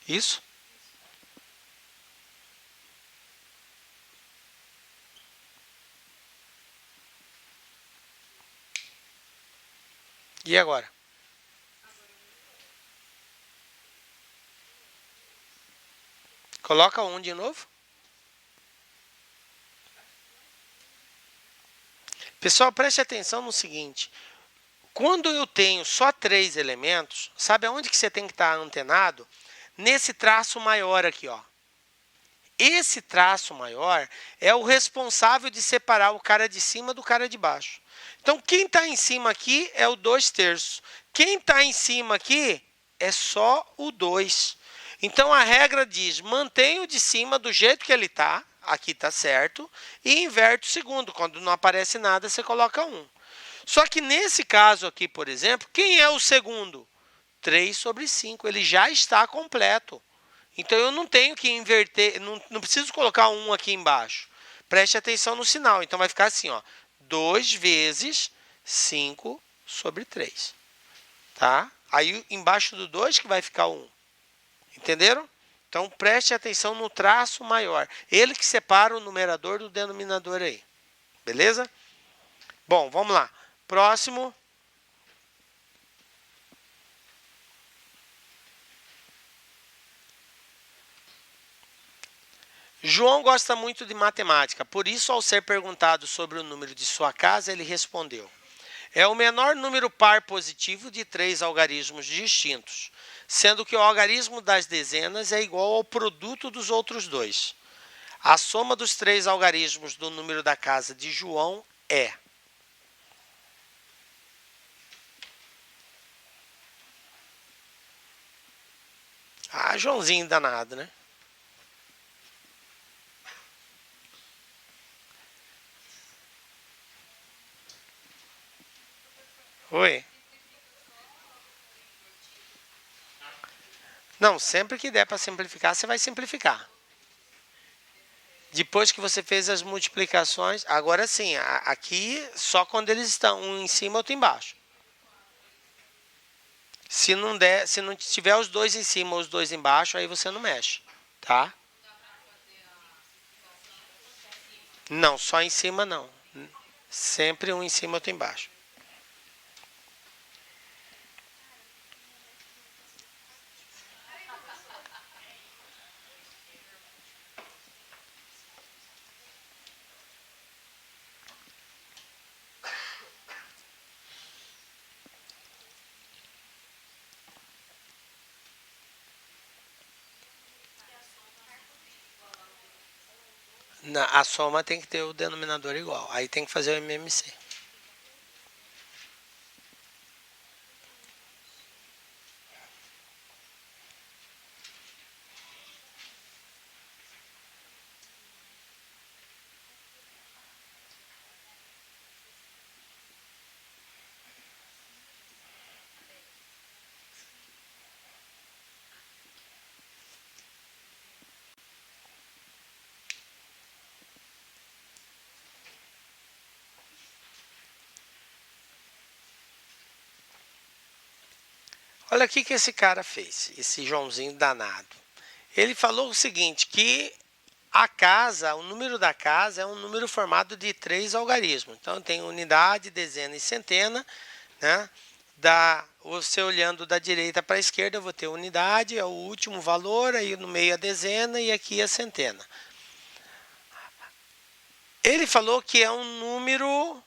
A: Isso? E agora? Coloca 1 de novo. Pessoal, preste atenção no seguinte. Quando eu tenho só 3 elementos, sabe aonde que você tem que estar antenado? Nesse traço maior aqui, ó. Esse traço maior é o responsável de separar o cara de cima do cara de baixo. Então, quem está em cima aqui é o 2/3. Quem está em cima aqui é só o 2. Então, a regra diz, mantém o de cima do jeito que ele está, aqui está certo, e inverte o segundo. Quando não aparece nada, você coloca 1. Só que nesse caso aqui, por exemplo, quem é o segundo? 3 sobre 5. Ele já está completo. Então, eu não tenho que inverter, não preciso colocar 1 aqui embaixo. Preste atenção no sinal. Então, vai ficar assim, ó, 2 vezes 5 sobre 3. Tá? Aí, embaixo do 2 que vai ficar 1. Entenderam? Então, preste atenção no traço maior. Ele que separa o numerador do denominador aí. Beleza? Bom, vamos lá. Próximo. João gosta muito de matemática, por isso, ao ser perguntado sobre o número de sua casa, ele respondeu: é o menor número par positivo de 3 algarismos distintos, sendo que o algarismo das dezenas é igual ao produto dos outros dois. A soma dos 3 algarismos do número da casa de João é... Ah, Joãozinho danado, né? Oi. Não, sempre que der para simplificar, você vai simplificar. Depois que você fez as multiplicações, agora sim, aqui só quando eles estão um em cima e outro embaixo. Se não der, se não tiver os dois em cima ou os dois embaixo, aí você não mexe, tá? Não, só em cima não. Sempre um em cima e outro embaixo. A soma tem que ter o denominador igual. Aí tem que fazer o MMC. Olha aqui que esse cara fez, esse Joãozinho danado. Ele falou o seguinte, que a casa, o número da casa é um número formado de 3 algarismos. Então tem unidade, dezena e centena, né? Você olhando da direita para a esquerda, eu vou ter unidade, é o último valor, aí no meio a dezena e aqui a centena. Ele falou que é um número,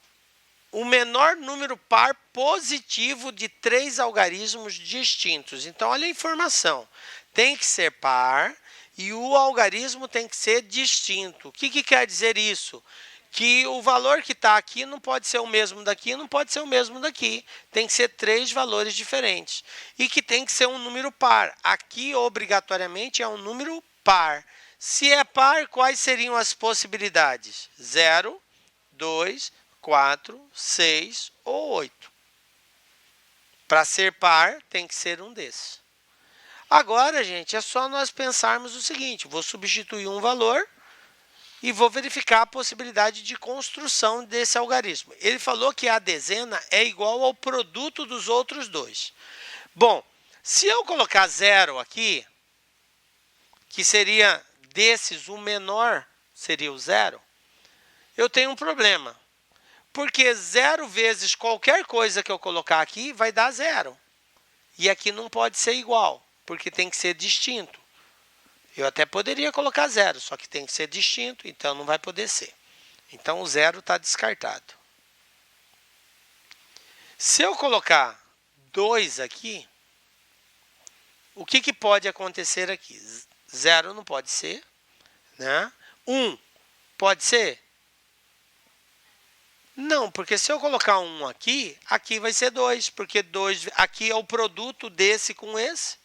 A: o menor número par positivo de 3 algarismos distintos. Então, olha a informação. Tem que ser par e o algarismo tem que ser distinto. O que quer dizer isso? Que o valor que está aqui não pode ser o mesmo daqui, não pode ser o mesmo daqui. Tem que ser 3 valores diferentes. E que tem que ser um número par. Aqui, obrigatoriamente, é um número par. Se é par, quais seriam as possibilidades? 0, 2, 4, 6 ou 8. Para ser par, tem que ser um desses. Agora, gente, é só nós pensarmos o seguinte. Vou substituir um valor e vou verificar a possibilidade de construção desse algarismo. Ele falou que a dezena é igual ao produto dos outros dois. Bom, se eu colocar 0 aqui, que seria desses o menor, seria o 0, eu tenho um problema. Porque 0 vezes qualquer coisa que eu colocar aqui vai dar 0. E aqui não pode ser igual, porque tem que ser distinto. Eu até poderia colocar 0, só que tem que ser distinto, então não vai poder ser. Então o 0 está descartado. Se eu colocar 2 aqui, o que pode acontecer aqui? 0 não pode ser, né? 1 pode ser? Não, porque se eu colocar 1 aqui, aqui vai ser 2, porque 2 aqui é o produto desse com esse.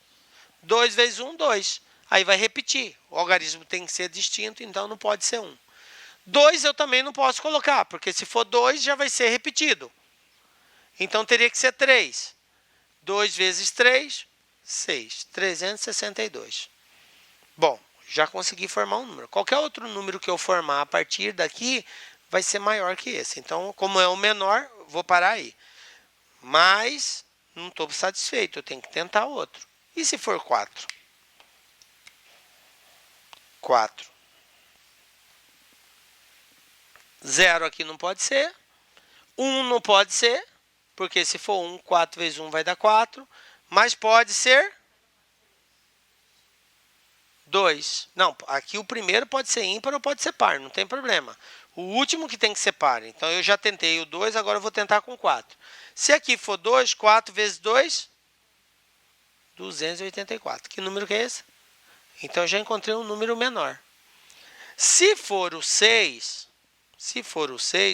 A: 2 vezes 1, 2. Aí vai repetir. O algarismo tem que ser distinto, então não pode ser 1. 2 eu também não posso colocar, porque se for 2 já vai ser repetido. Então teria que ser 3. 2 vezes 3, 6. 362. Bom, já consegui formar um número. Qualquer outro número que eu formar a partir daqui vai ser maior que esse. Então, como é o menor, vou parar aí. Mas não estou satisfeito, eu tenho que tentar outro. E se for 4? 4. 0 aqui não pode ser. 1 não pode ser, porque se for 1, 4 vezes 1 vai dar 4. Mas pode ser 2. Não, aqui o primeiro pode ser ímpar ou pode ser par, não tem problema. O último que tem que ser par. Então, eu já tentei o 2, agora eu vou tentar com 4. Se aqui for 2, 4 vezes 2, 284. Que número que é esse? Então, eu já encontrei um número menor. Se for o 6,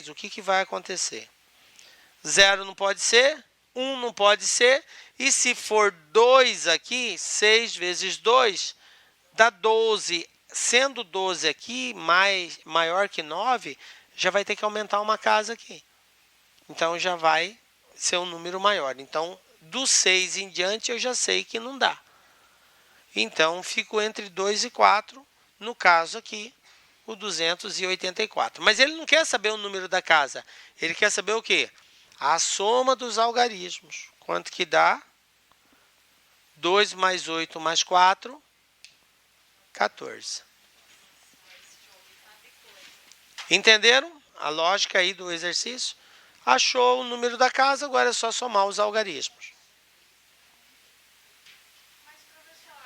A: o que vai acontecer? 0 não pode ser, 1 não pode ser, e se for 2 aqui, 6 vezes 2, dá 12. Sendo 12 aqui maior que 9, já vai ter que aumentar uma casa aqui. Então, já vai ser um número maior. Então, do 6 em diante, eu já sei que não dá. Então, fico entre 2 e 4, no caso aqui, o 284. Mas ele não quer saber o número da casa. Ele quer saber o quê? A soma dos algarismos. Quanto que dá? 2 mais 8 mais 4, 14. Entenderam a lógica aí do exercício? Achou o número da casa, agora é só somar os algarismos.
B: Mas, professor,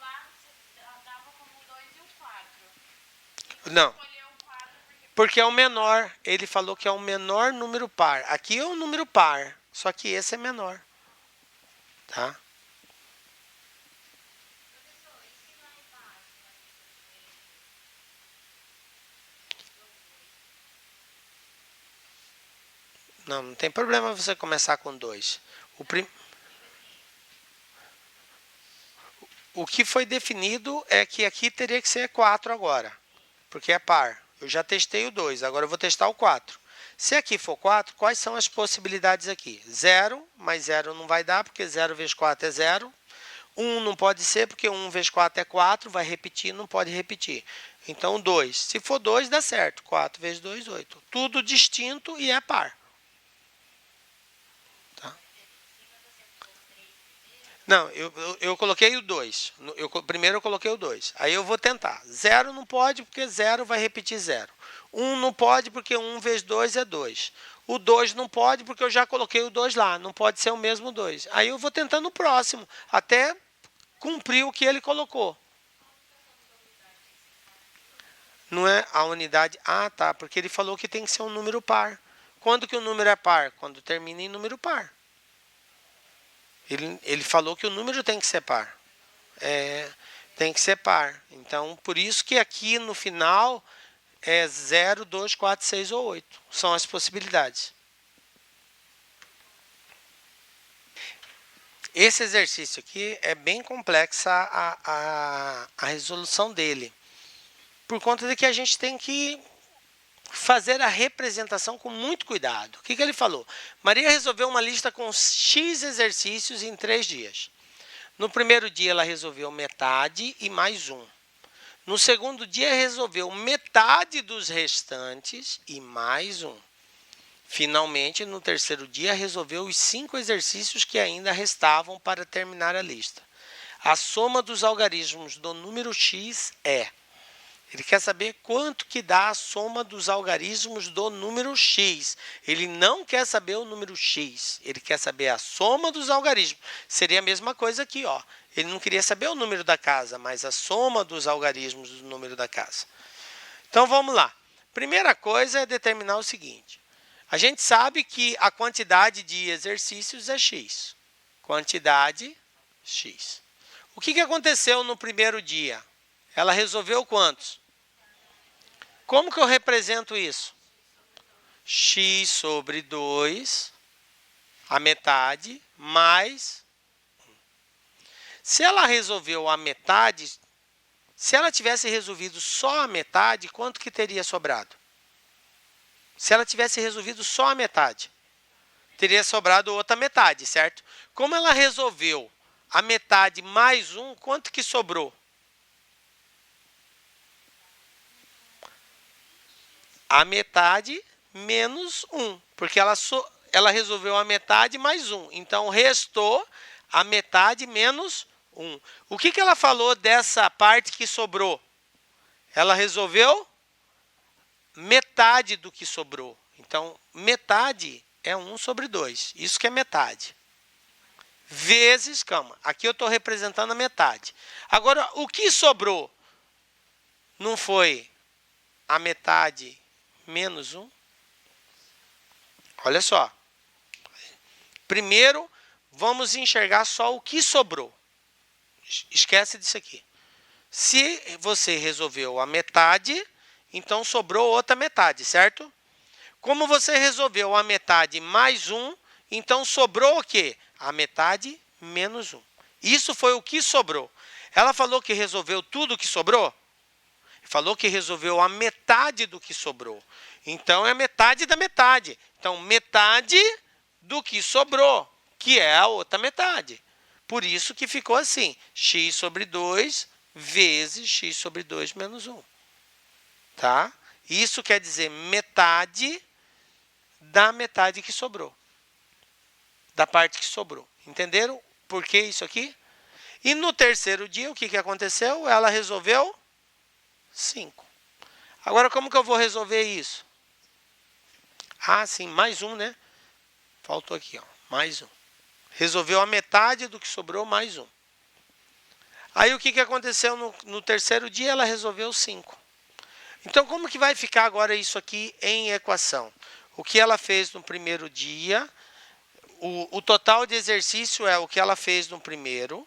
B: lá você dava como 2 e o 4.
A: Não.
B: Escolheu o 4
A: Porque é o menor. Ele falou que é o menor número par. Aqui é um número par, só que esse é menor. Tá? Não, não tem problema você começar com 2. O que foi definido é que aqui teria que ser 4 agora, porque é par. Eu já testei o 2, agora eu vou testar o 4. Se aqui for 4, quais são as possibilidades aqui? 0, mas 0 não vai dar, porque 0 vezes 4 é 0. 1 não pode ser, porque 1 vezes 4 é 4, vai repetir, não pode repetir. Então, 2. Se for 2, dá certo. 4 vezes 2, 8. Tudo distinto e é par. Tá? Não, eu coloquei o 2. Primeiro eu coloquei o 2. Aí eu vou tentar. 0 não pode, porque 0 vai repetir 0. 1 não pode, porque 1 vezes 2 é 2. O 2 não pode, porque eu já coloquei o 2 lá. Não pode ser o mesmo 2. Aí eu vou tentando o próximo, até cumprir o que ele colocou. Não é a unidade... Ah, tá, porque ele falou que tem que ser um número par. Quando que o número é par? Quando termina em número par. Ele falou que o número tem que ser par. Tem que ser par. Então, por isso que aqui no final é 0, 2, 4, 6 ou 8. São as possibilidades. Esse exercício aqui é bem complexa a resolução dele. Por conta de que a gente tem que fazer a representação com muito cuidado. O que ele falou? Maria resolveu uma lista com X exercícios em 3 dias. No primeiro dia, ela resolveu metade e mais um. No segundo dia, resolveu metade dos restantes e mais um. Finalmente, no terceiro dia, resolveu os 5 exercícios que ainda restavam para terminar a lista. A soma dos algarismos do número x é... Ele quer saber quanto que dá a soma dos algarismos do número x. Ele não quer saber o número x, ele quer saber a soma dos algarismos. Seria a mesma coisa aqui, ó. Ele não queria saber o número da casa, mas a soma dos algarismos do número da casa. Então, vamos lá. Primeira coisa é determinar o seguinte. A gente sabe que a quantidade de exercícios é x. Quantidade x. O que aconteceu no primeiro dia? Ela resolveu quantos? Como que eu represento isso? X sobre 2, a metade, mais 1. Se ela resolveu a metade, se ela tivesse resolvido só a metade, quanto que teria sobrado? Se ela tivesse resolvido só a metade, teria sobrado outra metade, certo? Como ela resolveu a metade mais 1, quanto que sobrou? A metade menos 1, porque ela resolveu a metade mais 1. Então, restou a metade menos 1. O que ela falou dessa parte que sobrou? Ela resolveu metade do que sobrou. Então, metade é 1 sobre 2. Isso que é metade. vezes, calma, aqui eu estou representando a metade. Agora, o que sobrou não foi a metade menos 1? Olha só. Primeiro, vamos enxergar só o que sobrou. Esquece disso aqui. Se você resolveu a metade, então sobrou outra metade, certo? Como você resolveu a metade mais 1, então sobrou o quê? A metade menos 1. Isso foi o que sobrou. Ela falou que resolveu tudo o que sobrou? Falou que resolveu a metade do que sobrou. Então, é metade da metade. Então, metade do que sobrou, que é a outra metade. Por isso que ficou assim, x sobre 2 vezes x sobre 2 menos 1. Tá? Isso quer dizer metade da metade que sobrou. Da parte que sobrou. Entenderam por que isso aqui? E no terceiro dia, o que aconteceu? Ela resolveu 5. Agora, como que eu vou resolver isso? Ah, sim, mais 1, né? Faltou aqui, ó, mais 1. Resolveu a metade do que sobrou, mais 1. Aí, o que aconteceu no terceiro dia? Ela resolveu 5. Então, como que vai ficar agora isso aqui em equação? O que ela fez no primeiro dia, o total de exercício é o que ela fez no primeiro,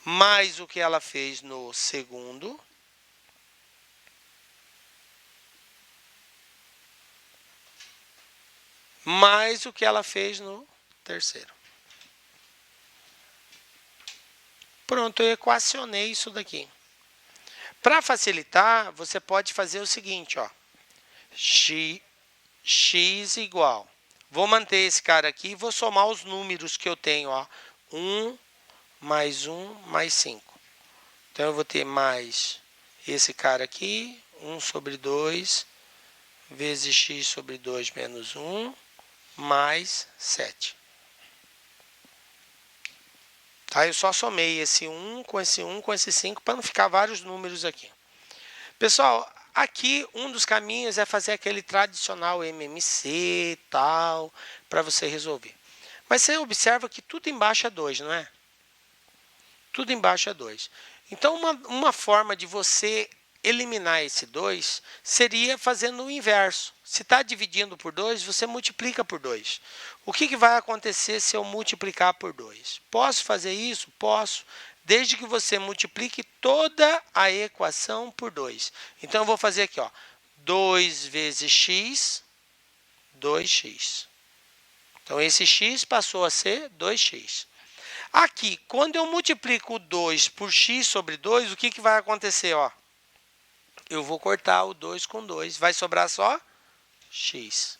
A: mais o que ela fez no segundo, mais o que ela fez no terceiro. Pronto, eu equacionei isso daqui. Para facilitar, você pode fazer o seguinte, ó. X igual. Vou manter esse cara aqui e vou somar os números que eu tenho, ó. 1 mais 1 mais 5. Então, eu vou ter mais esse cara aqui, 1 sobre 2, vezes x sobre 2 menos 1, mais 7. Tá? Eu só somei esse 1 com esse 1 com esse 5 para não ficar vários números aqui. Pessoal, aqui um dos caminhos é fazer aquele tradicional MMC e tal, para você resolver. Mas você observa que tudo embaixo é 2, não é? Tudo embaixo é 2. Então, uma forma de você eliminar esse 2 seria fazendo o inverso. Se está dividindo por 2, você multiplica por 2. O que vai acontecer se eu multiplicar por 2? Posso fazer isso? Posso, desde que você multiplique toda a equação por 2. Então, eu vou fazer aqui, ó, 2 vezes x, 2x. Então, esse x passou a ser 2x. Aqui, quando eu multiplico o 2 por x sobre 2, o que vai acontecer? Ó? Eu vou cortar o 2 com 2. Vai sobrar só x.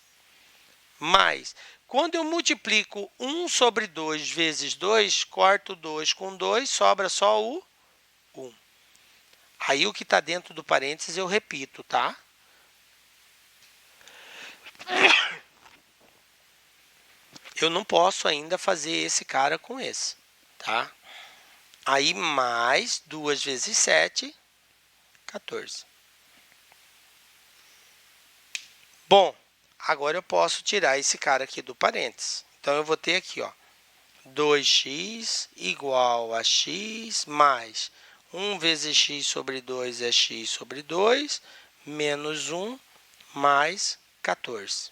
A: Mas, quando eu multiplico 1 sobre 2 vezes 2, corto 2 com 2, sobra só o 1. Aí, o que está dentro do parênteses, eu repito, tá? Eu não posso ainda fazer esse cara com esse, tá? Aí, mais 2 vezes 7, 14. Bom, agora eu posso tirar esse cara aqui do parênteses. Então, eu vou ter aqui, ó, 2x igual a x mais 1 vezes x sobre 2 é x sobre 2, menos 1 mais 14.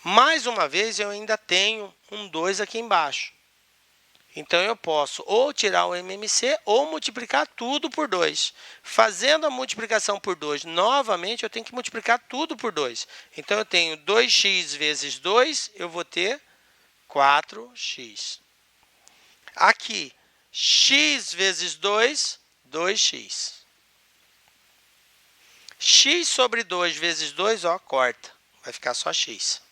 A: Mais uma vez, eu ainda tenho um 2 aqui embaixo. Então, eu posso ou tirar o MMC ou multiplicar tudo por 2. Fazendo a multiplicação por 2, novamente, eu tenho que multiplicar tudo por 2. Então, eu tenho 2x vezes 2, eu vou ter 4x. Aqui, x vezes 2, 2x. X sobre 2 vezes 2, ó, corta. Vai ficar só x.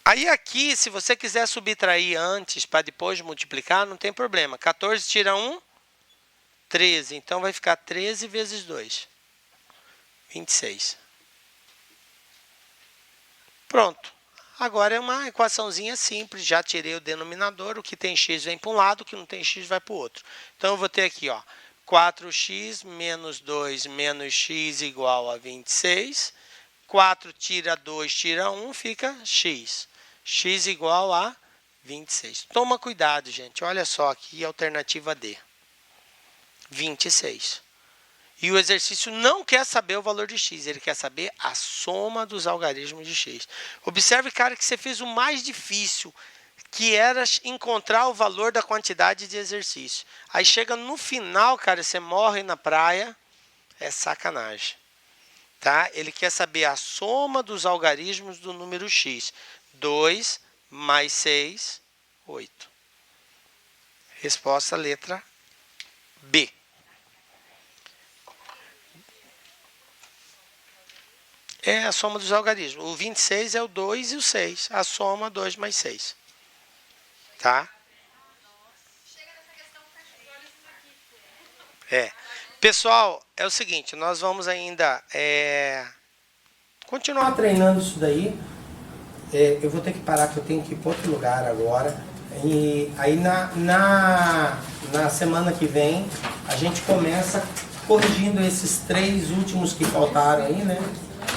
A: Aí aqui, se você quiser subtrair antes para depois multiplicar, não tem problema. 14 tira 1, 13. Então, vai ficar 13 vezes 2, 26. Pronto. Agora é uma equaçãozinha simples. Já tirei o denominador. O que tem x vem para um lado, o que não tem x vai para o outro. Então, eu vou ter aqui, ó, 4x menos 2 menos x igual a 26. 4 tira 2, tira 1, fica x. X igual a 26. Toma cuidado, gente. Olha só aqui a alternativa D. 26. E o exercício não quer saber o valor de x, ele quer saber a soma dos algarismos de x. Observe, cara, que você fez o mais difícil, que era encontrar o valor da quantidade de exercício. Aí chega no final, cara, você morre na praia, é sacanagem. Tá? Ele quer saber a soma dos algarismos do número x. 2 mais 6, 8. Resposta letra B. É a soma dos algarismos. O 26 é o 2 e o 6. A soma 2 mais 6. Tá? Pessoal, é o seguinte, nós vamos ainda continuar treinando isso daí. Eu vou ter que parar, que eu tenho que ir para outro lugar agora. E aí na semana que vem a gente começa corrigindo esses 3 últimos que faltaram aí, né?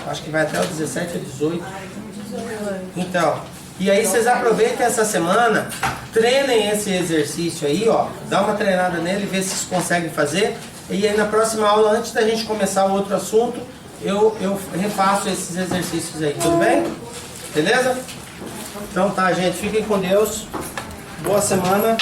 A: Acho que vai até o 17 ou 18. Então, e aí vocês aproveitem essa semana, treinem esse exercício aí, ó. Dá uma treinada nele, vê se vocês conseguem fazer. E aí na próxima aula, antes da gente começar o outro assunto, eu refaço esses exercícios aí, tudo bem? Beleza? Então tá, gente, fiquem com Deus. Boa semana.